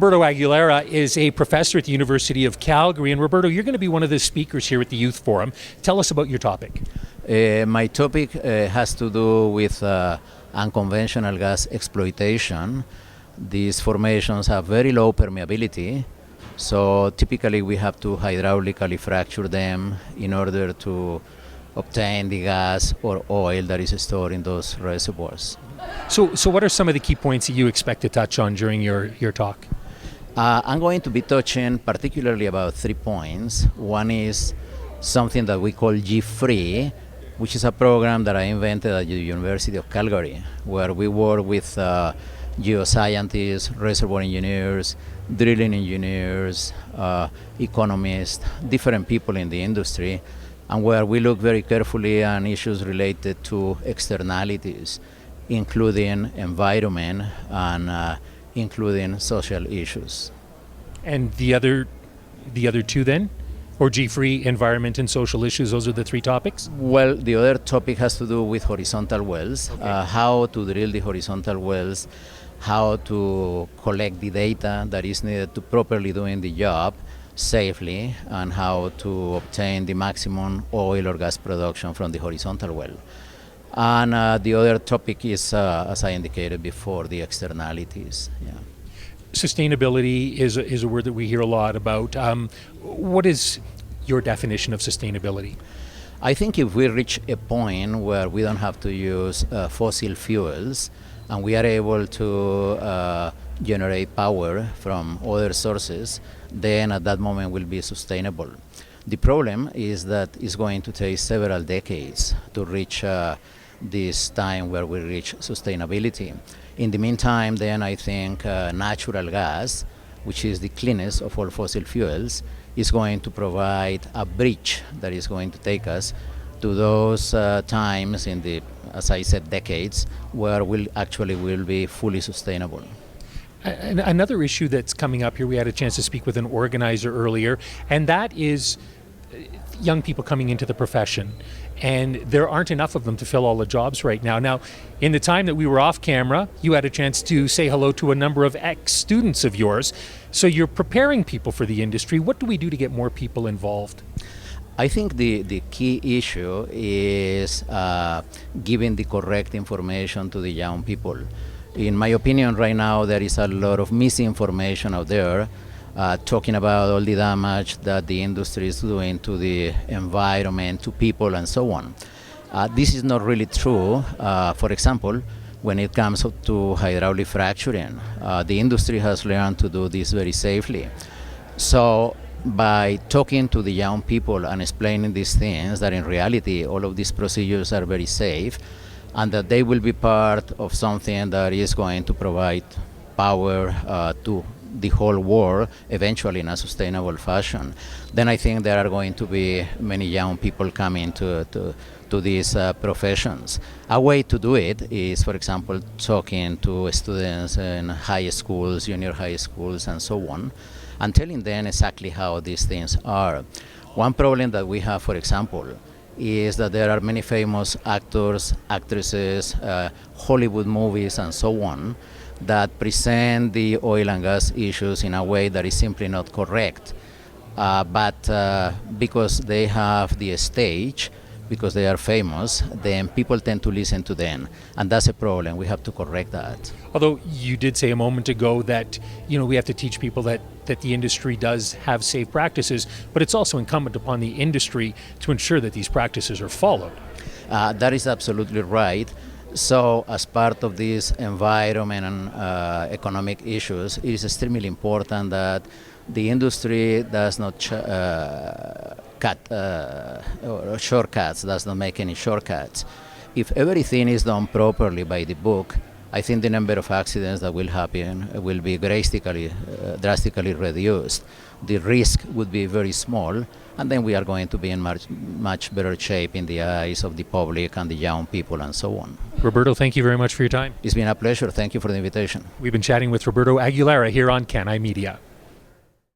Roberto Aguilera is a professor at the University of Calgary. And Roberto, you're going to be one of the speakers here at the Youth Forum. Tell us about your topic. My topic has to do with unconventional gas exploitation. These formations have very low permeability, so typically we have to hydraulically fracture them in order to obtain the gas or oil that is stored in those reservoirs. So what are some of the key points that you expect to touch on during your talk? I'm going to be touching particularly about 3 points. One is something that we call G-Free, which is a program that I invented at the University of Calgary, where we work with geoscientists, reservoir engineers, drilling engineers, economists, different people in the industry, and where we look very carefully on issues related to externalities, including environment and including social issues. And the other two then? Or G-Free, environment and social issues, those are the 3 topics? Well, the other topic has to do with horizontal wells, Okay. How to drill the horizontal wells, how to collect the data that is needed to properly doing the job safely, and how to obtain the maximum oil or gas production from the horizontal well. And the other topic is, as I indicated before, the externalities. Yeah. Sustainability is a word that we hear a lot about. What is your definition of sustainability? I think if we reach a point where we don't have to use fossil fuels and we are able to generate power from other sources, then at that moment will be sustainable. The problem is that it's going to take several decades to reach this time where we reach sustainability. In the meantime, then I think natural gas, which is the cleanest of all fossil fuels, is going to provide a bridge that is going to take us to those times in the, as I said, decades, where we'll actually will be fully sustainable. Another issue that's coming up here, we had a chance to speak with an organizer earlier, and that is young people coming into the profession. And there aren't enough of them to fill all the jobs right now. Now, in the time that we were off camera, you had a chance to say hello to a number of ex-students of yours. So you're preparing people for the industry. What do we do to get more people involved? I think the key issue is giving the correct information to the young people. In my opinion, right now, there is a lot of misinformation out there talking about all the damage that the industry is doing to the environment, to people, and so on. This is not really true. For example, when it comes to hydraulic fracturing, the industry has learned to do this very safely. So by talking to the young people and explaining these things, that in reality all of these procedures are very safe, and that they will be part of something that is going to provide power to the whole world eventually in a sustainable fashion, then I think there are going to be many young people coming to these professions. A way to do it is, for example, talking to students in high schools, junior high schools, and so on, and telling them exactly how these things are. One problem that we have, for example, is that there are many famous actors, actresses, Hollywood movies, and so on, that present the oil and gas issues in a way that is simply not correct. But because they have the stage, because they are famous, then people tend to listen to them. And that's a problem. We have to correct that. Although you did say a moment ago that we have to teach people that the industry does have safe practices, but it's also incumbent upon the industry to ensure that these practices are followed. That is absolutely right. So as part of these environment and economic issues, it is extremely important that the industry does not cut or shortcuts, does not make any shortcuts. If everything is done properly by the book, I think the number of accidents that will happen will be drastically reduced. The risk would be very small, and then we are going to be in much better shape in the eyes of the public and the young people and so on. Roberto, thank you very much for your time. It's been a pleasure. Thank you for the invitation. We've been chatting with Roberto Aguilera here on Can I Media.